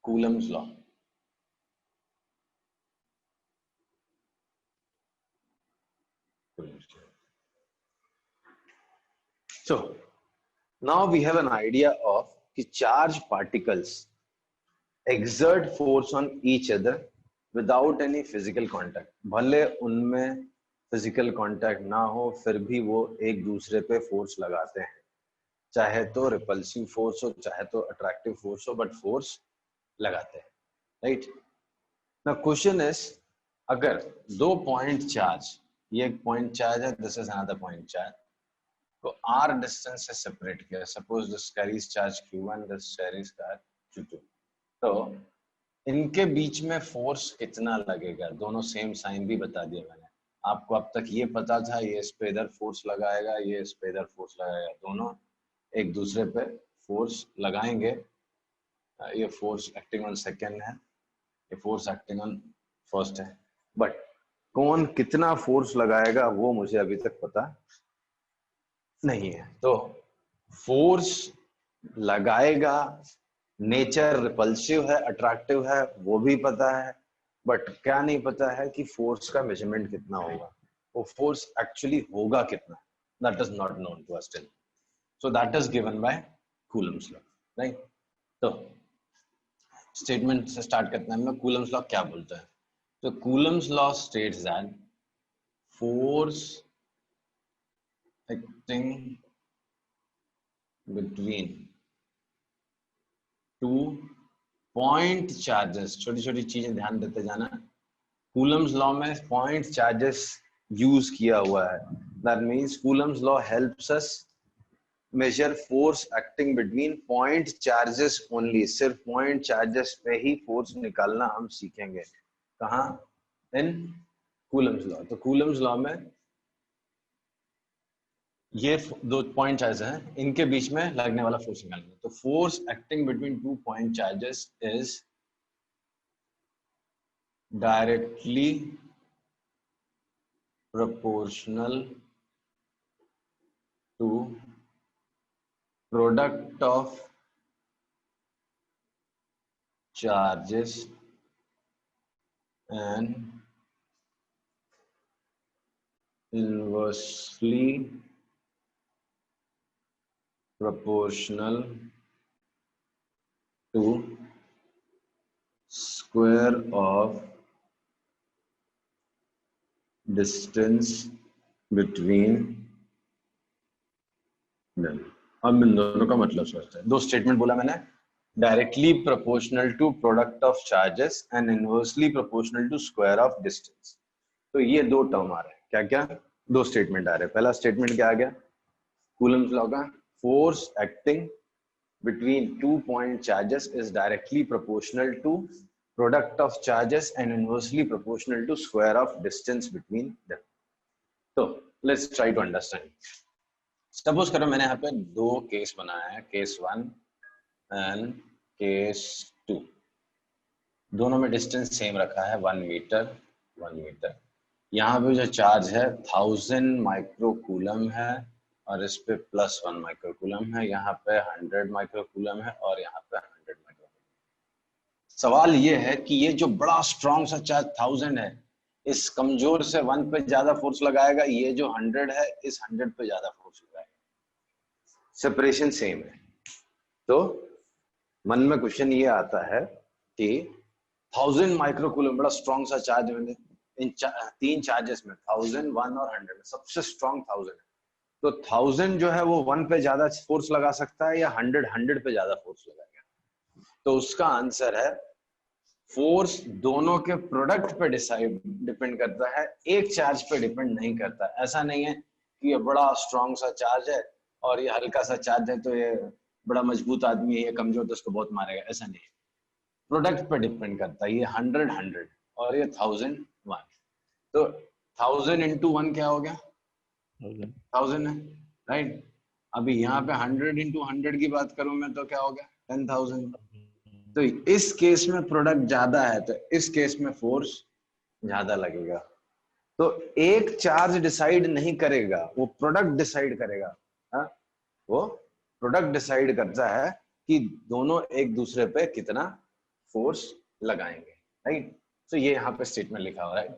Coulomb's law. So now we have an idea of कि charge particles exert force on each other without any physical contact। भले उनमें physical contact ना हो फिर भी वो एक दूसरे पे force लगाते हैं, चाहे तो repulsive force हो चाहे तो attractive force हो, but force लगाते हैं, right? Now question is, अगर दो point charge, ये एक point charge है, this is another point charge, तो r distance से separate किया, suppose this carries charge q1, this carries charge q2, तो इनके बीच में फोर्स कितना लगेगा, दोनों सेम साइन भी बता दिया मैंने आपको। अब तक ये पता था ये इस पे इधर फोर्स लगाएगा, ये इस पे इधर फोर्स लगाएगा, दोनों एक दूसरे पे फोर्स लगाएंगे। ये फोर्स एक्टिंग ऑन सेकेंड है, ये फोर्स एक्टिंग ऑन फर्स्ट है, बट कौन कितना फोर्स लगाएगा वो मुझे अभी तक पता नहीं है। तो फोर्स लगाएगा, नेचर रिपल्सिव है अट्रैक्टिव है वो भी पता है, बट क्या नहीं पता है कि फोर्स का मेजरमेंट कितना होगा, वो फोर्स एक्चुअली होगा कितना, that is not known to us still. So that is given by Coulomb's law, right? तो स्टेटमेंट से स्टार्ट करते हैं हम। कूलम्स लॉ क्या बोलता है? तो Coulomb's law states that force acting between two point charges, छोटी छोटी चीजें ध्यान देते जाना। कूलम्स लॉ में पॉइंट चार्जेस यूज किया हुआ है, that means Coulomb's law helps us measure force acting between point charges only. सिर्फ पॉइंट चार्जेस पे ही फोर्स निकालना हम सीखेंगे। कहाँ? In Coulomb's law. तो कूलम्स लॉ में ये दो पॉइंट चार्ज हैं, इनके बीच में लगने वाला फोर्स निकालना। तो force acting between two point charges is directly proportional to product of charges and inversely proportional to square of distance between them। अब इन दोनों का मतलब सोचते हैं। दो स्टेटमेंट बोला मैंने, directly proportional to product of charges and inversely proportional to square of distance. तो ये दो टर्म आ रहे हैं। क्या क्या? दो स्टेटमेंट आ रहे हैं। पहला स्टेटमेंट क्या आ गया कूलम्स लॉ का? Force acting between two point charges is directly proportional to product of charges and inversely proportional to square of distance between them। So let's try to understand। Suppose करो मैंने यहाँ पे दो case बनाया है, case 1 and case 2। दोनों में distance same रखा है 1 मीटर 1 मीटर। यहाँ पे जो चार्ज है 1000 माइक्रोकूलम है और इस पे +1 माइक्रोकूलम है, यहाँ पे 100 माइक्रोकूलम है और यहाँ पे 100 माइक्रोकूलम। सवाल ये है कि ये जो बड़ा स्ट्रॉन्ग सा चार्ज 1000 है, इस कमजोर से 1 पे ज्यादा फोर्स लगाएगा, ये जो 100 है इस 100 पे ज्यादा फोर्स लगाएगा। सेपरेशन सेम है। तो मन में क्वेश्चन ये आता है कि 1000 माइक्रोकूलम बड़ा स्ट्रॉन्ग सा चार्ज है, इन तीन चार्जेस में 1000, 1 और 100 में सबसे स्ट्रॉन्ग 1000 है। तो 1000 जो है वो 1 पे ज्यादा फोर्स लगा सकता है या 100 पे ज्यादा फोर्स लगाएगा? तो उसका आंसर है फोर्स दोनों के प्रोडक्ट पे डिपेंड करता है, एक चार्ज पे डिपेंड नहीं करता। ऐसा नहीं है कि ये बड़ा स्ट्रॉन्ग सा चार्ज है और ये हल्का सा चार्ज है, तो ये बड़ा मजबूत आदमी है, ये कमजोर तो उसको बहुत मारेगा, ऐसा नहीं है। प्रोडक्ट पे डिपेंड करता है। ये 100 और ये 1000 1। तो 1000 into 1 क्या हो गया? 1000 है, राइट? अभी यहाँ पे 100 into 100 की बात करूं मैं तो क्या हो गया? 10,000। तो इस केस में प्रोडक्ट ज्यादा है तो इस केस में फोर्स ज्यादा लगेगा। तो एक चार्ज डिसाइड नहीं करेगा, वो प्रोडक्ट डिसाइड करेगा। हा? वो प्रोडक्ट डिसाइड करता है कि दोनों एक दूसरे पे कितना फोर्स लगाएंगे, राइट। तो ये यहाँ पे स्टेटमेंट लिखा हुआ है,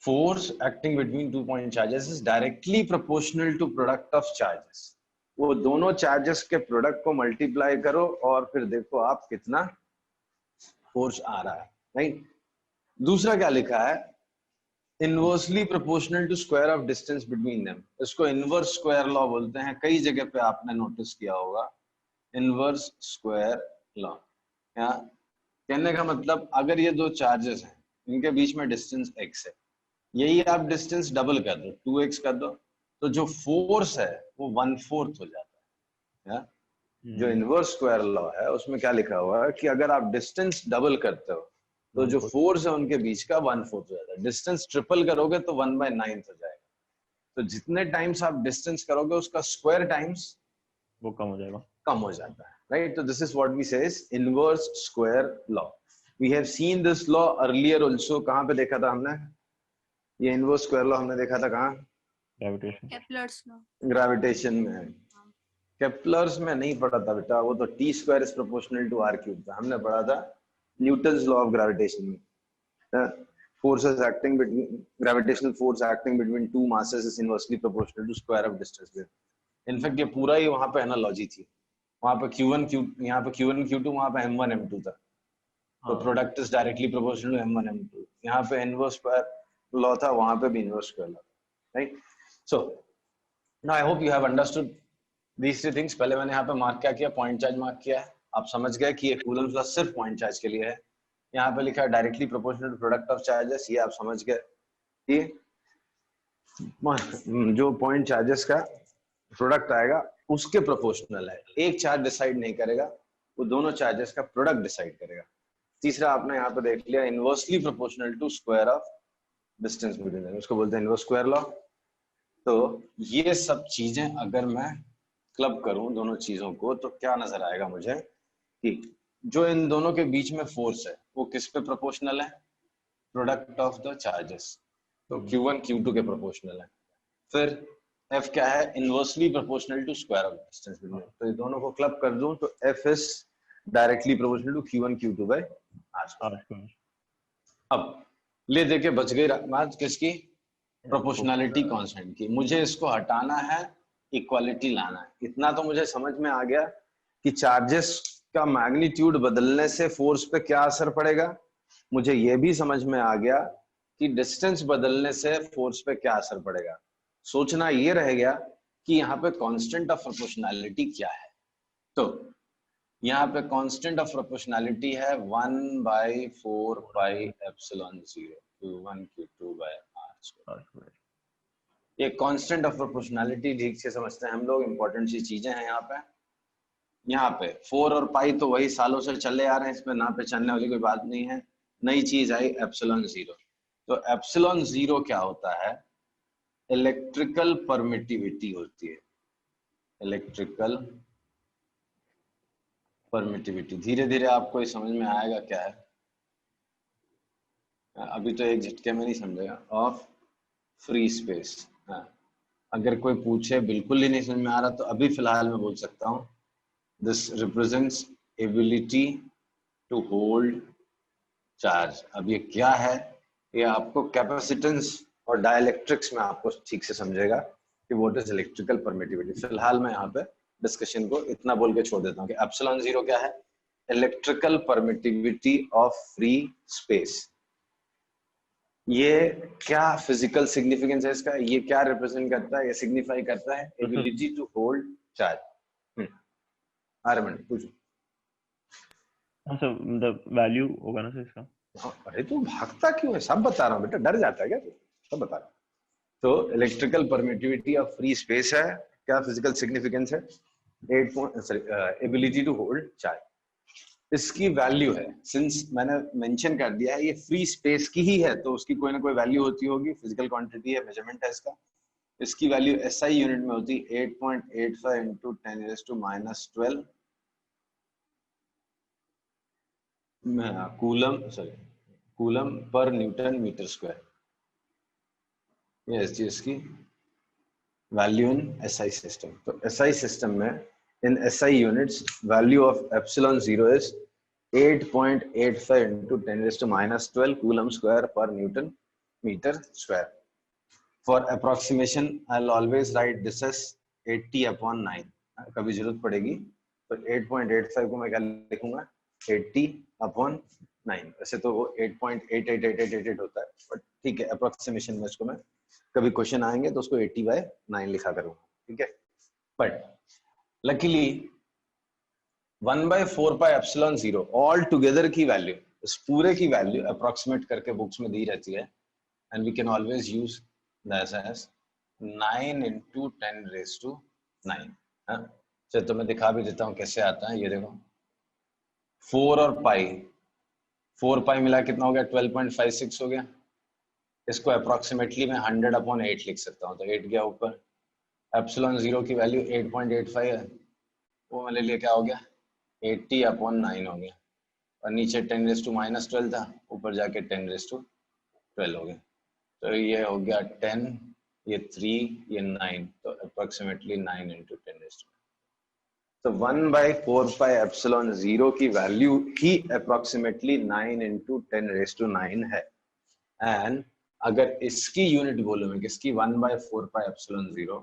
force acting between 2 point charges is directly proportional to product of charges. वो दोनों चार्जेस के प्रोडक्ट को मल्टीप्लाई करो और फिर देखो आप कितना फोर्स आ रहा है, राइट। दूसरा क्या लिखा है, inversely proportional to square of distance between them. इसको इनवर्स स्क्वायर लॉ बोलते हैं, कई जगह पे आपने नोटिस किया होगा इनवर्स स्क्वायर लॉ। कहने का मतलब अगर ये दो चार्जेस हैं, इनके बीच में डिस्टेंस x है, यही आप डिस्टेंस डबल कर दो, 2x कर दो, तो जो फोर्स है वो 1/4 हो जाता है। जो इनवर्स स्क्वायर लॉ है उसमें क्या लिखा हुआ है कि अगर आप डिस्टेंस डबल करते हो तो जो फोर्स है उनके बीच का 1/4 हो जाता है। डिस्टेंस ट्रिपल करोगे तो 1/9 हो जाएगा। तो जितने टाइम्स आप डिस्टेंस करोगे उसका स्क्वायर टाइम्स वो कम हो जाएगा, कम हो जाता है, राइट। तो this is what we say is inverse square law. We have seen this law earlier also. कहां पे देखा था हमने ये इनवर्स स्क्वायर लॉ? हमने देखा था कहां? केप्लर्स लॉ, ग्रेविटेशन में। केप्लर्स में नहीं पढ़ा था बेटा, वो तो t square is proportional to r cube था। हमने पढ़ा था न्यूटन्स लॉ ऑफ ग्रेविटेशन में, forces acting between gravitational force acting between two masses is inversely proportional to square of distance. In fact ये पूरा ही वहां पे एनालॉजी थी। वहां पे Q1 Q, यहाँ पे Q1 Q2, वहां पे M1 M2 था। तो product is directly proportional to M1 M2। यहाँ पे इनवर्स स्क्वायर लॉ था, वहां पे भी inverse square law, right. So now I hope you have understood these three things. पहले मैंने यहाँ पे मार्क क्या किया, पॉइंट चार्ज मार्क किया है। आप समझ गए कि ये कूलम्स लॉ सिर्फ पॉइंट चार्ज के लिए है। यहाँ पे लिखा है directly proportional to product of charges, ये आप समझ गए कि जो पॉइंट चार्जेस का प्रोडक्ट आएगा उसके प्रोपोर्शनल है। एक चार्ज डिसाइड नहीं करेगा, वो दोनों चार्जेस का प्रोडक्ट डिसाइड करेगा। तीसरा आपने यहाँ पे देख लिया inversely proportional to square of distance between them, उसको बोलते हैं इनवर्स स्क्वायर लॉ। तो ये सब चीजें अगर मैं क्लब करूं दोनों चीजों को तो क्या नजर आएगा मुझे कि जो इन दोनों के बीच में फोर्स है वो किस पे प्रोपोर्शनल है, प्रोडक्ट ऑफ द चार्जेस। तो Q1 Q2 के प्रोपोर्शनल है। फिर F क्या है, inversely proportional to square of distance between. तो ये दोनों को क्लब कर दूं तो F is directly proportional to Q1 Q2 by R²। अब ले देके बच गई बात किसकी, प्रोपोर्शनैलिटी कांस्टेंट की। मुझे इसको हटाना है, इक्वालिटी लाना है। इतना तो मुझे समझ में आ गया कि चार्जेस का मैग्नीट्यूड बदलने से फोर्स पे क्या असर पड़ेगा। मुझे यह भी समझ में आ गया कि डिस्टेंस बदलने से फोर्स पे क्या असर पड़ेगा। सोचना ये रह गया कि यहाँ पे कांस्टेंट ऑफ प्रोपोर्शनैलिटी क्या है। तो यहाँ पे कांस्टेंट ऑफ प्रोपोर्शनैलिटी है 1/4 pi epsilon 0 Q1 Q2 by R²। ये कांस्टेंट ऑफ प्रोपोर्शनैलिटी ठीक से समझते हैं हम लोग, इंपॉर्टेंट सी चीजें हैं यहाँ पे 4 और पाई तो वही सालों से चले आ रहे हैं, इसमें ना पहचानने वाली कोई बात नहीं है। नई चीज आई एप्सिलॉन 0। तो एप्सिलॉन 0 क्या होता है, इलेक्ट्रिकल परमिटिविटी होती है। इलेक्ट्रिकल परमिटिविटी धीरे धीरे आपको ये समझ में आएगा क्या है, अभी तो एक झटके में नहीं समझेगा। ऑफ फ्री स्पेस, अगर कोई पूछे बिल्कुल ही नहीं समझ में आ रहा तो अभी फिलहाल मैं बोल सकता हूँ this represents ability to hold charge. अब ये क्या है, ये आपको कैपेसिटेंस और डाइलेक्ट्रिक्स में आपको ठीक से समझेगा कि व्हाट इज इलेक्ट्रिकल परमिटिविटी। फिलहाल मैं यहाँ पे डिस्कशन को इतना बोल के छोड़ देता हूँ कि एप्सिलॉन 0 क्या है, electrical permittivity of free space. ये क्या फिजिकल सिग्निफिकेंस है इसका, ये क्या रिप्रेजेंट करता है, ये सिग्निफाई करता है ability to hold charge. Aryaman पूछो। सर मतलब वैल्यू होगा ना सर इसका? अरे तू भागता क्यों है, सब बता रहा हूँ बेटा, डर जाता है क्या तू, सब बता रहा हूँ। तो electrical permittivity of free space है, क्या फिजिकल सिग्निफिकेंस है, एबिलिटी टू होल्ड चार्ज। इसकी वैल्यू है, सिंस मैंने मेंशन कर दिया है ये फ्री स्पेस की ही है तो उसकी कोई ना कोई वैल्यू होती होगी, फिजिकल क्वांटिटी है, मेजरमेंट है इसका। इसकी वैल्यू SI यूनिट में होती है 8.85 into 10⁻⁻12 coulomb per newton meter square. ये इसकी वैल्यू इन SI सिस्टम। तो SI सिस्टम में in SI units value of epsilon 0 is 8.85 into 10 raised to minus 12 coulomb square per Newton meter square. For approximation, I'll always write this as 80 upon 9. कभी जरूरत पड़ेगी तो 8.85 को मैं क्या लिखूंगा 80 upon 9. वैसे तो वो 8.888888 होता है, बट ठीक है, अप्रोक्सीमेशन में इसको मैं कभी क्वेश्चन आएंगे तो उसको 80/9 लिखा करूंगा, ठीक है. But luckily 1/4 pi epsilon 0 all together की वैल्यू, इस पूरे की वैल्यू अप्रोक्सीमेट करके बुक्स में दी रहती है, and we can always use that as 9 into 10 raised to 9. हाँ, चलो तो मैं दिखा भी देता हूँ कैसे आता है. ये देखो 4 और पाई, 4 पाई मिला कितना हो गया 12.56 हो गया. इसको अप्रोक्सीमेटली मैं 100/8 लिख सकता हूँ, तो 8 गया ऊपर. एप्सिलॉन 0 की वैल्यू 8.85 है, वो मैं ले लिया, क्या हो गया 80/9 हो गया. और नीचे 10 raised to minus 12 था, ऊपर जाके 10 raised to 12 हो गया. तो ये हो गया 10, ये 3, ये 9, तो अप्रोक्सीमेटली 9 into 10 raised to 9. तो 1/4 पाई एप्सिलॉन 0 की value he approximately 9 into 10 raised to 9 है. एंड अगर इसकी यूनिट बोलो मैं किसकी 1/4 पाई एप्सिलॉन 0,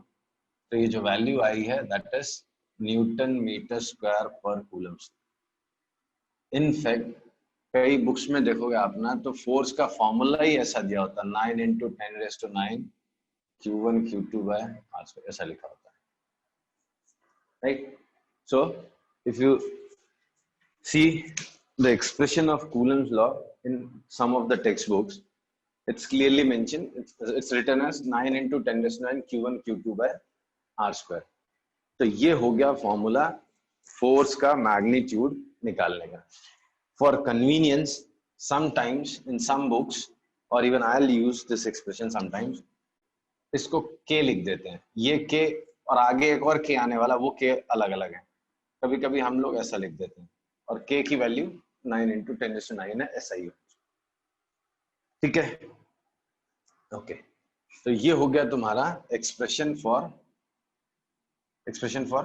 तो ये जो वैल्यू आई है that is newton meter square per coulomb. In fact कई बुक्स में देखोगे आप ना, तो फोर्स का फॉर्मूला ही ऐसा दिया होता है 9 into 10 raised to 9 Q1 Q2/R², ऐसा लिखा होता है, right. So if you see the expression of Coulomb's law in some of the text books, it's clearly mentioned, it's written as 9 into 10 raised to 9 Q1 Q2/R². तो ये हो गया formula force का magnitude निकालने का. For convenience sometimes in some books, और even I will use this expression sometimes, इसको के लिख देते हैं, ये के और आगे एक और के आने वाला, वो के अलग अलग है. कभी कभी हम लोग ऐसा लिख देते हैं, और के की वैल्यू 9 into 10 raised to 9 है, ऐसा ही हो. ठीक है, ओके. तो ये हो गया तुम्हारा expression for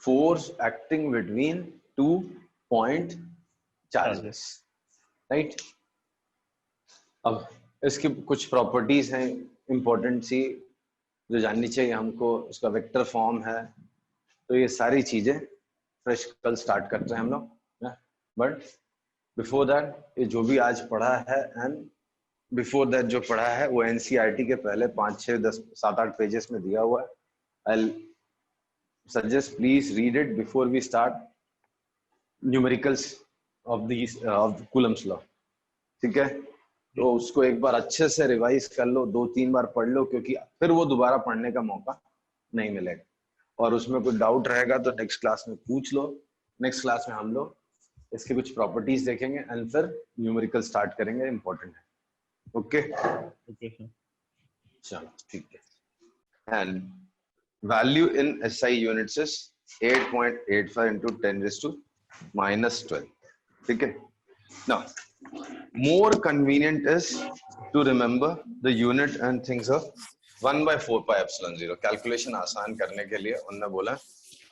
force acting between 2 point charges, right. अब इसकी कुछ प्रॉपर्टीज हैं इंपॉर्टेंट सी जो जाननी चाहिए हमको. उसका वेक्टर फॉर्म है, तो ये सारी चीजें फ्रेश कल स्टार्ट करते हैं हम लोग. बट बिफोर दैट, ये जो भी आज पढ़ा है एंड बिफोर दैट जो पढ़ा है, वो एनसीईआरटी के पहले 5, 6, 10, 7, 8 पेजेस में दिया हुआ है. I'll suggest please read it before we start numericals of these of Coulomb's law. ठीक है, तो उसको एक बार अच्छे से रिवाइज कर लो, 2-3 बार पढ़ लो, क्योंकि फिर वो दोबारा पढ़ने का मौका नहीं मिलेगा. और उसमें कोई डाउट रहेगा तो नेक्स्ट क्लास में पूछ लो. नेक्स्ट क्लास में हम लोग इसके कुछ प्रॉपर्टीज देखेंगे एंड फिर न्यूमेरिकल स्टार्ट करेंगे. इंपॉर्टेंट है. ओके, चलो ठीक है. And value in SI units is 8.85 into 10 raised to minus 12. ठीक है. Now, more convenient is to remember the unit and things of 1/4 pi epsilon 0. Calculation आसान करने के लिए उन्होंने बोला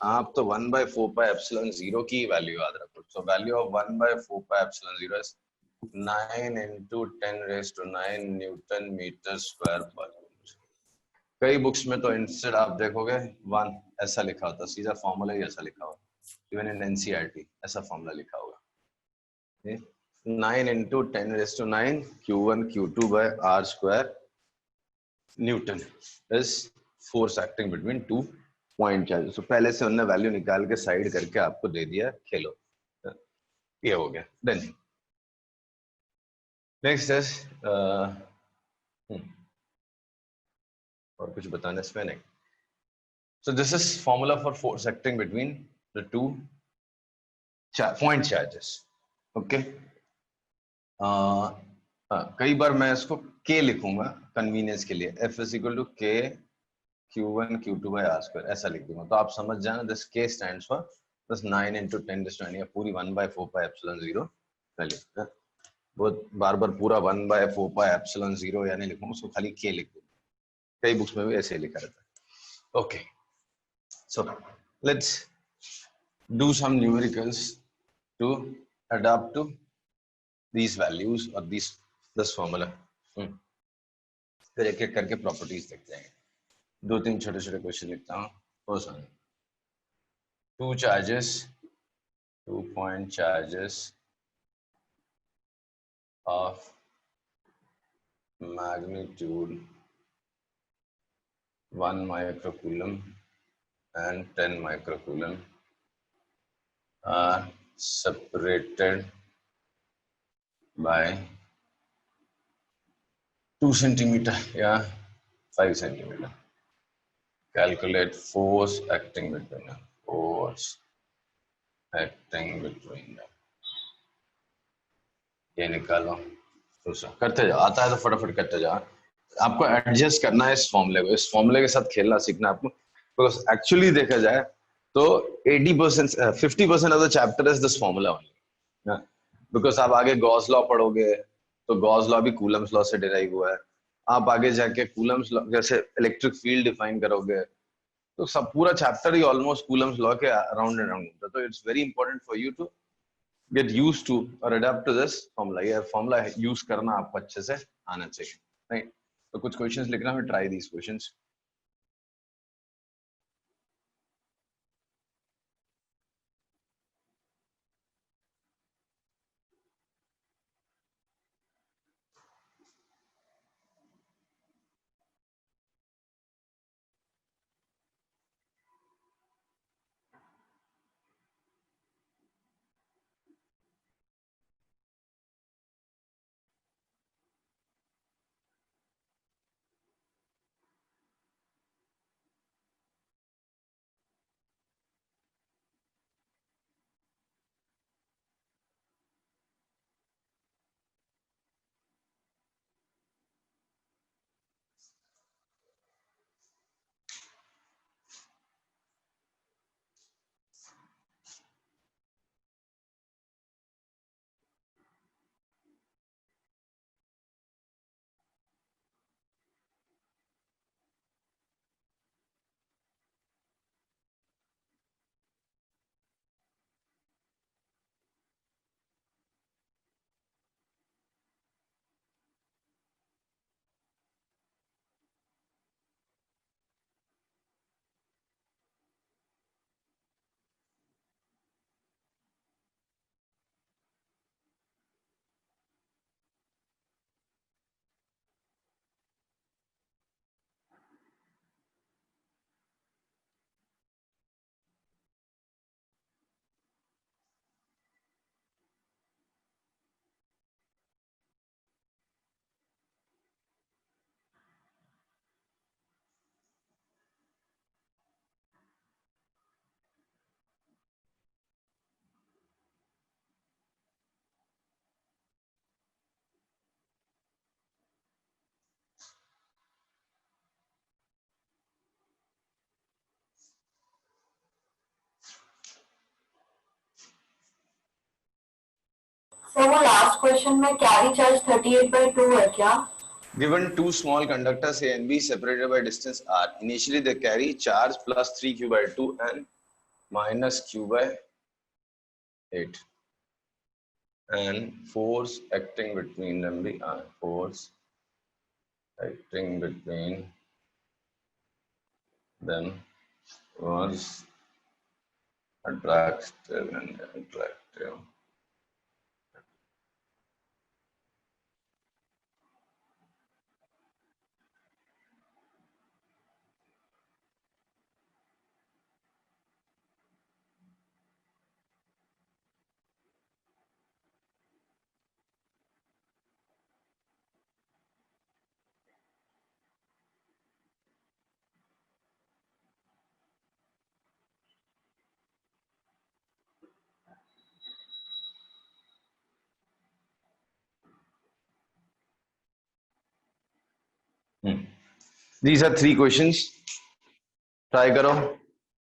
आप तो 1/4 pi epsilon 0 की वैल्यू याद रखो. So value of 1/4 pi epsilon 0 is 9 into 10 raised to 9 newton meter square per. कई बुक्स में तो इंस्टेड आप देखोगे 1 ऐसा लिखा होता, सीधा फॉर्मूला ही ऐसा लिखा होगा. इवन इन एनसीईआरटी ऐसा फॉर्मूला लिखा होगा. 9 into 10 raised to 9 Q1 Q2/R² Newton is force acting between 2 point charges. तो पहले से उन्होंने वैल्यू निकाल के साइड करके आपको दे दिया, खेलो. ये हो गया. देन नेक्स्ट इज और कुछ बताना इसमें नहीं. So this is formula for force acting between the 2 point charges. Okay. कई बार मैं इसको K लिखूंगा कन्वीनियंस के लिए. F is equal to K Q1 Q2/R², ऐसा लिख दूंगा. तो आप समझ जाना this K stands for this 9 into 10 raised to 9 या पूरी 1/4 pi epsilon 0 वैल्यू. वो बार बार पूरा 1/4 pi epsilon 0 या नहीं लिखूंगा, उसको खाली K लिख दूंगा. कई बुक्स में भी ऐसे लिखा रहता है. Okay, so let's do some numericals to adapt to these values or this formula. फिर एक एक करके प्रॉपर्टीज देखते हैं. 2-3 छोटे छोटे क्वेश्चन लिखता हूँ. First one, 2 point charges of magnitude 1 microcoulomb and 10 microcoulomb are separated by 2 centimeter या 5 centimeter. Calculate force acting between them. Force acting between them. ये निकालो. करते जाओ, आता है तो फटाफट करते जाओ. आपको एडजस्ट करना है इस फॉर्मूले को, इस फॉर्मूले के साथ खेलना सीखना आपको. बिकॉज एक्चुअली देखा जाए तो 80% 50% of the chapter is this formula only. Because आप आगे गॉस लॉ पढ़ोगे तो गॉस लॉ भी कूलम्स लॉ से डिराइव हुआ है. आप आगे जाके कूलम्स लॉ जैसे इलेक्ट्रिक फील्ड डिफाइन करोगे तो सब पूरा चैप्टर ही ऑलमोस्ट कूलम्स लॉ के अराउंड एंड अराउंड होता है. तो it's very important for you to get used to और अडॉप्ट टू दिस फॉर्मूला. ये फॉर्मूला यूज करना आपको अच्छे से आना चाहिए, राइट. तो कुछ क्वेश्चंस लिखना है, ट्राई दीस क्वेश्चंस. सर वो लास्ट क्वेश्चन में कैरी चार्ज 38/2 है क्या? Given two small conductors A and B separated by distance r, initially they carry charge plus 3q/2 and minus q/8, and force acting between them be r. Force acting between them was attractive and attractive. These are 3 questions. Try करो.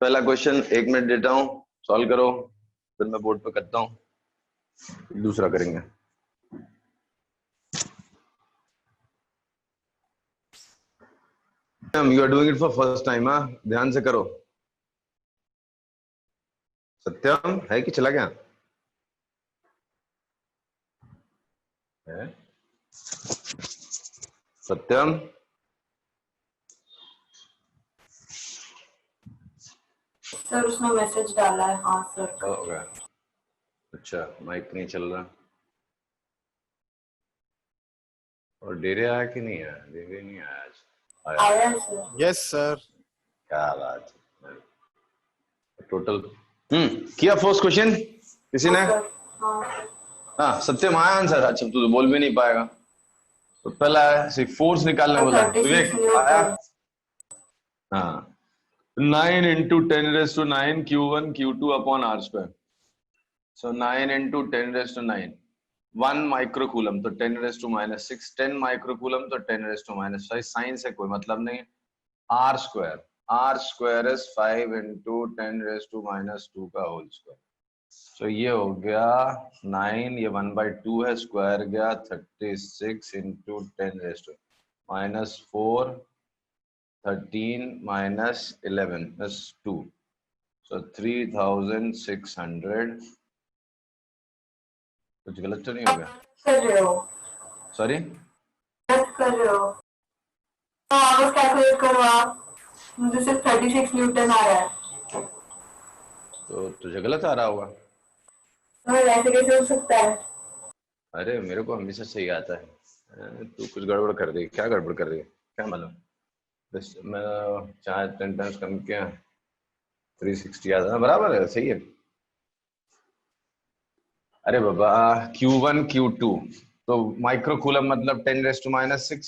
पहला question 1 minute देता हूँ, solve करो, फिर मैं board पे करता हूँ, दूसरा करेंगे. You are doing it for first time, हाँ? ध्यान से करो. सत्यम है कि चला गया? है सत्यम सर उसने मैसेज डाला है, हाँ सर। हो गया। अच्छा माइक नहीं चल रहा। और डेरे आया कि नहीं आया? डेरे नहीं आया आज। आया है सर। Yes sir. क्या बात है। टोटल किया फर्स्ट क्वेश्चन किसी ने? सर हाँ सर। हाँ सत्यम आया आंसर। अच्छा तू तो बोल भी नहीं पाएगा। तो पहला है फोर्स निकालने बोला है। 36 विवेक आया? न्यूटन। हाँ 9 into 10 raised to 9 Q1 Q2 upon R square. So 9 into 10 raised to 9. 1 microcoulomb तो 10 raised to minus 6. 10 microcoulomb तो 10 raised to minus 5. साइन से कोई मतलब नहीं। R square. R square is 5 into 10 raised to minus 2 का whole square. So ये हो गया 9, ये 1/2 है, स्क्वायर गया 36 into 10 raised to minus 4. 13 minus 11 is 2. So 3600. कुछ गलत तो नहीं हो गया? कर रहे हो? सॉरी गलत कर रहे हो। तो आप कैलकुलेट करो आप। मुझे सिर्फ 36 न्यूटन आ रहा है। तो तुझे गलत आ रहा होगा। तो ऐसे कैसे हो सकता है? अरे मेरे को हमेशा सही आता है। तू कुछ गड़बड़ कर रही है। क्या गड़बड़ कर रही है? क्या मालूम? बस मैं 10 टाइम्स कम किया 360 आता है। बराबर है, सही है। अरे बाबा Q1 Q2 तो माइक्रोकूलम मतलब 10 raised to minus 6.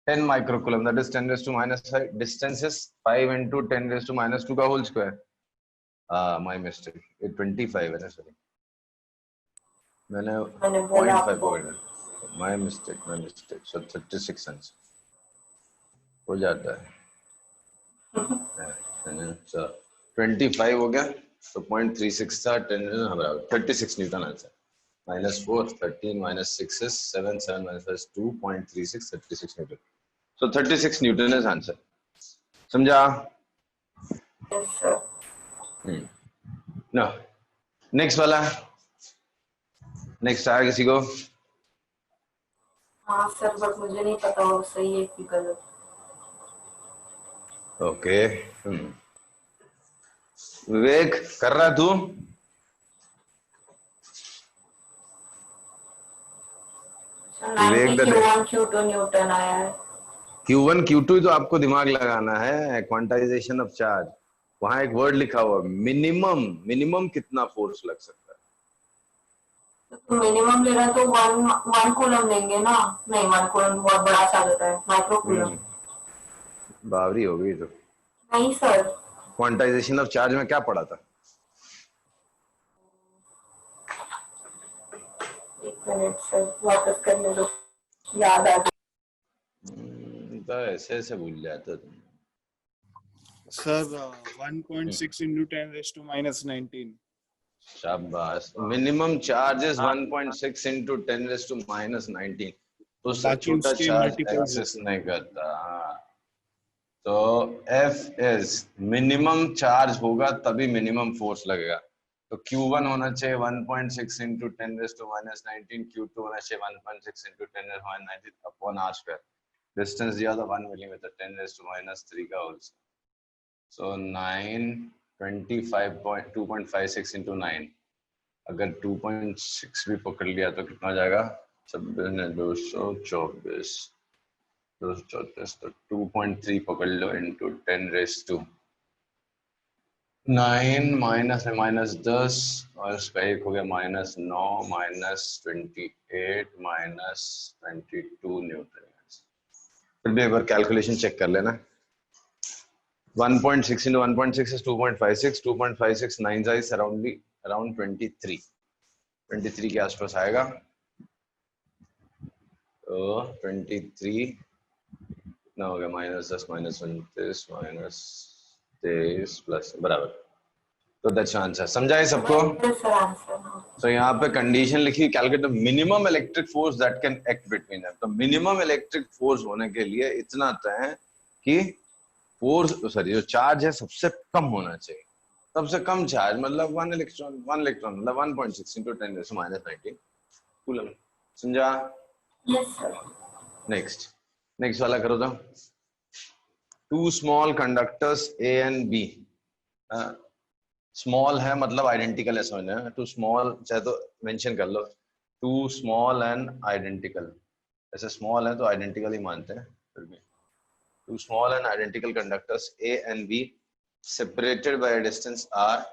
10 microcoulomb that is 10 raised to minus 5. Distance is 5 into 10 raised to minus 2 का whole square. My mistake. ये 25 है ना, सॉरी मैंने बोला 0.5 आपको। पकड़ा। my mistake. So 36 आंसर हो जाता है। So 25 हो गया तो 0.36 था। 10 बराबर 36 Newton answer. -4 13 minus 6 is 7 7 minus 5 is 2.36 36 Newton. So 36 Newton is answer. समझा? Yes sir. ना नेक्स्ट वाला। नेक्स्ट आया किसी को? हाँ सर बट मुझे नहीं पता वो सही है कि गलत। ओके विवेक कर रहा तू? विवेक Q1 Q2 न्यूटन आया है। Q1 Q2 तो आपको दिमाग लगाना है। क्वांटाइजेशन ऑफ चार्ज, वहां एक वर्ड लिखा हुआ मिनिमम कितना फोर्स लग सकता है। तो मिनिमम ले रहा तो 1 कूलम लेंगे ना। नहीं 1 कूलम बहुत बड़ा सा होता है। Micro coulomb. बावरी हो गई तो। नहीं सर। क्वांटाइजेशन ऑफ चार्ज में क्या पढ़ा था? एक मिनट सर वापस करने दो, याद आ गया। तो ऐसे भूल जाते तुम। Sir 1.6 into 10 raised to minus 19. शाबाश। Minimum charge is 1.6 into 10 raised to minus 19. तो उससे बाकी छोटा उसके चार्ज multiples एक्सिस्ट नहीं करता। तो F इज मिनिमम चार्ज होगा तभी मिनिमम फोर्स लगेगा। तो Q1 होना चाहिए 1.6 into 10 raised to minus 19. Q2 होना चाहिए 1.6 into 10 raised to minus 19 upon R square. Distance दिया था 1 मिलीमीटर 10 raised to minus 3 का होल स्क्वायर। सो 2.56 into 9। अगर 2.6 भी पकड़ लिया तो कितना हो जाएगा? 224 तो 2.3 पकड़ लो into 10 raised to 9 माइनस है -10 और इसका एक हो गया -9 -28 -22 न्यूटन। फिर भी एक बार कैलकुलेशन चेक कर लेना। 1.6 into 1.6 is 2.56. 2.56 9 is around 23 के आसपास आएगा। तो 23 ना हो गया -10 -29 -23 प्लस बराबर। तो दैट्स आंसर। समझा है सबको? तो यहाँ पे कंडीशन लिखी calculate minimum electric force that can act between them. तो मिनिमम इलेक्ट्रिक फोर्स होने के लिए इतना तय है कि फोर्स जो चार्ज है सबसे कम होना चाहिए। सबसे कम चार्ज मतलब 1 इलेक्ट्रॉन मतलब 1.6 into 10 raised to minus 19 कूलम। समझा? Yes, sir. नेक्स्ट वाला करो तो. Two small conductors A and B. Small है मतलब आइडेंटिकल है, समझना. टू स्मॉल चाहे तो मेंशन कर लो. Two small and identical. ऐसे स्मॉल है तो आइडेंटिकल ही मानते हैं फिर भी. Two small and identical conductors A and B separated by a distance r.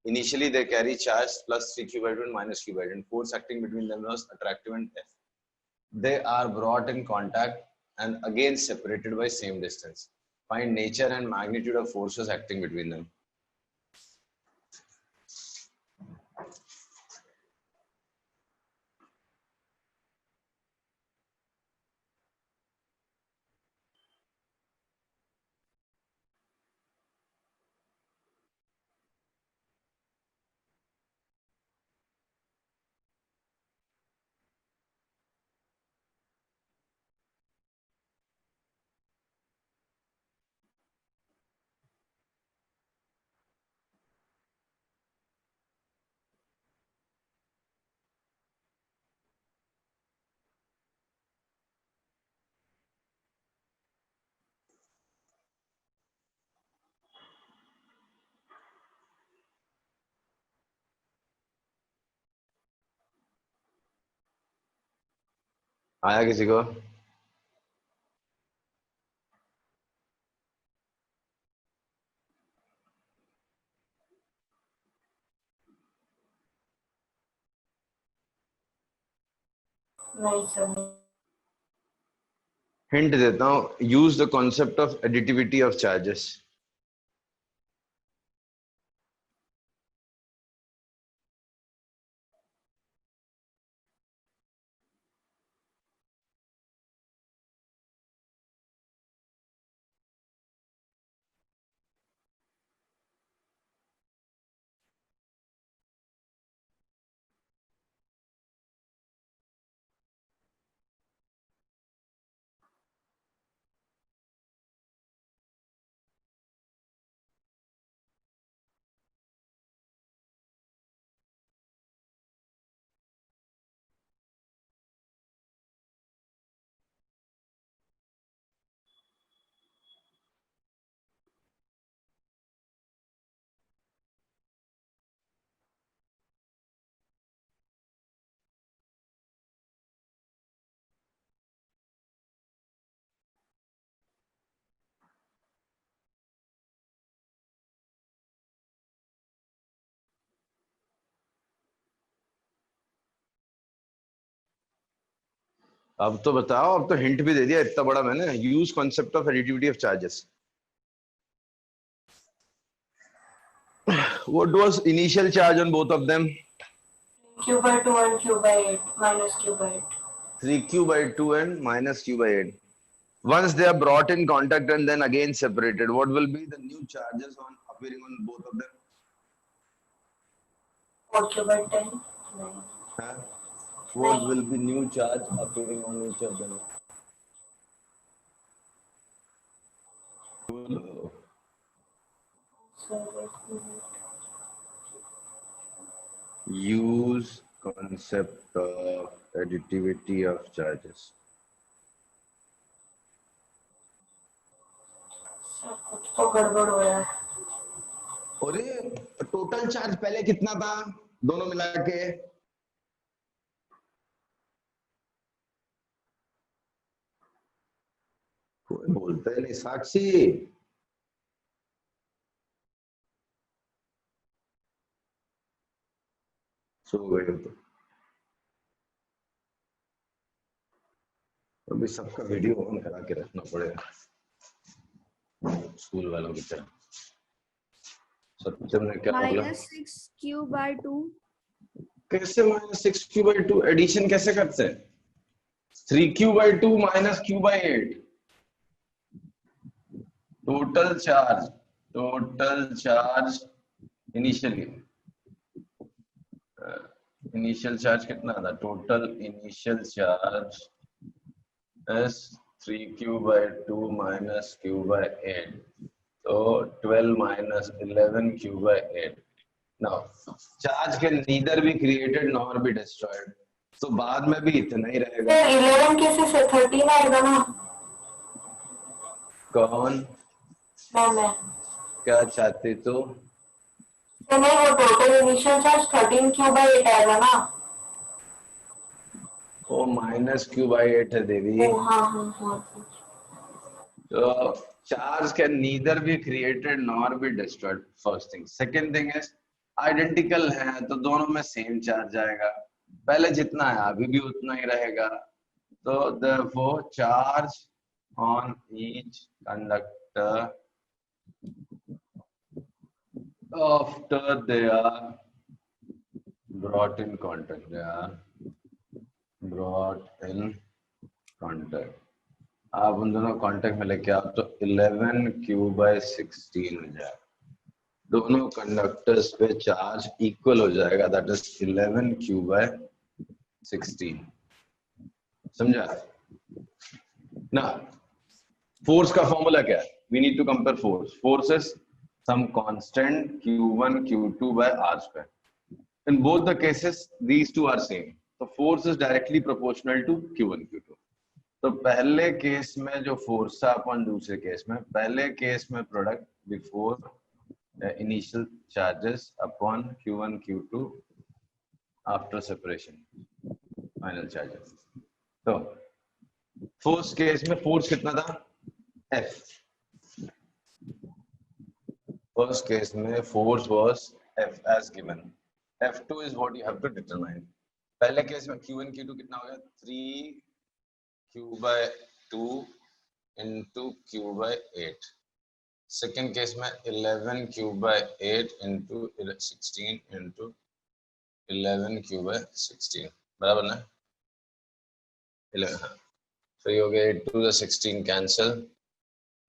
Initially they carry charge plus 3q by 2 and minus q by 2, and force acting between them was attractive and F. They are brought in contact and again separated by same distance. Find nature and magnitude of forces acting between them. आया किसी को? नहीं sir. Hint देता हूं. Use the concept of additivity of charges. अब तो बताओ. अब तो हिंट भी दे दिया इतना बड़ा मैंने. Use concept of additivity of charges. What was initial charge on both of them? Q by 2 and Q by 8 minus Q by 8. 3q by 2 and minus q by 8. Once they are brought in contact and then again separated, what will be the new charges on appearing on both of them? 4 Q by 10. Nine. Huh? What will be new charge appearing on each of them? So let me Use concept of additivity of charges. sir, कुछ तो गड़बड़ हो रहा है. अरे total charge पहले कितना था दोनों मिला के? कोई बोलता है नहीं. साक्षी, सो गए हो तो अभी सबका वीडियो ऑन करा के रखना पड़ेगा स्कूल वालों की तरह. सत्यम ने क्या बोला? -6q/2. कैसे -6q/2? एडिशन कैसे करते हैं? 3q/2 - q/8. Total charge initial charge कितना था? Total initial charge is 3q/2 - q/8. So 12 - 11 q/8. Now charge can neither be created nor be destroyed. तो बाद में भी इतना ही रहेगा। सर 11 केसेस है 13 आएगा ना। कौन मैं क्या चाहते तो? तो नहीं, वो total initial charge 13 Q by 8 आएगा ना। वो माइनस क्यू बाई 8 है देवी। ओ हाँ। तो charge can neither be created nor be destroyed, first thing. Second thing is identical है तो दोनों में सेम चार्ज आएगा, पहले जितना है अभी भी उतना ही रहेगा। तो therefore charge on each conductor after they are brought in contact, आप उन दोनों कांटेक्ट में लेके आप तो 11 क्यू बाय 16 हो जाएगा। दोनों कंडक्टर्स पे चार्ज इक्वल हो जाएगा, दैट इज 11 क्यू बाय 16। समझा ना? फोर्स का फॉर्मूला क्या है? We need to compare force. Force is some constant Q1 Q2 by R square. In both the cases these two are same, so force is directly proportional to Q1 Q2। तो पहले case में जो force था अपन दूसरे case में, पहले case में product before initial charges upon Q1 Q2 after separation final charges. तो फर्स्ट केस में फोर्स कितना था? F। फर्स्ट केस में force was F as given। F2 is what you have to determine। पहले case में Q1 Q2 कितना हो गया? 3 Q by 2 into Q by 8। Second case में 11 Q by 8 into 16 into 11 Q by 16 बराबर ना? 11। तो ये हो गया 8 to the 16 कैंसिल,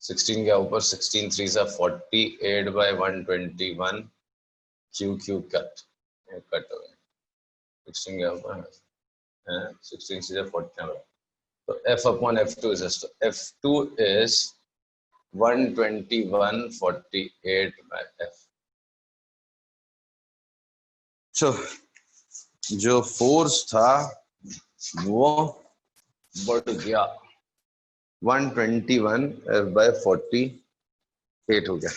16 के ऊपर 16 3 से 48 by 121 Q कट हो गया। 16 के ऊपर 16 से 40। So F upon F2 is just F2 is 121/48 by F। So जो फोर्स था वो बढ़ गया 121/48 हो गया।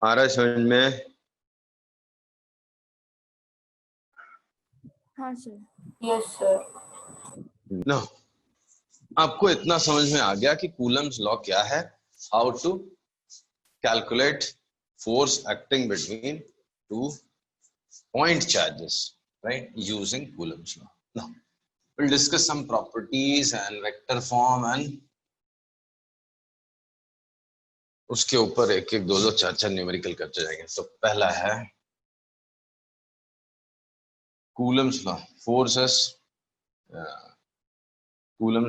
आ रहा है समझ में? हाँ सर। Yes sir. नो, आपको इतना समझ में आ गया कि कूलम्स लॉ क्या है, how to calculate force acting between two point charges, right, using Coulomb's law. Now we'll discuss some properties and vector form and उसके ऊपर एक एक दो चार चार न्यूमेरिकल करते जाएंगे। तो पहला है कूलम्स लॉ, फोर्सेस, कूलम्स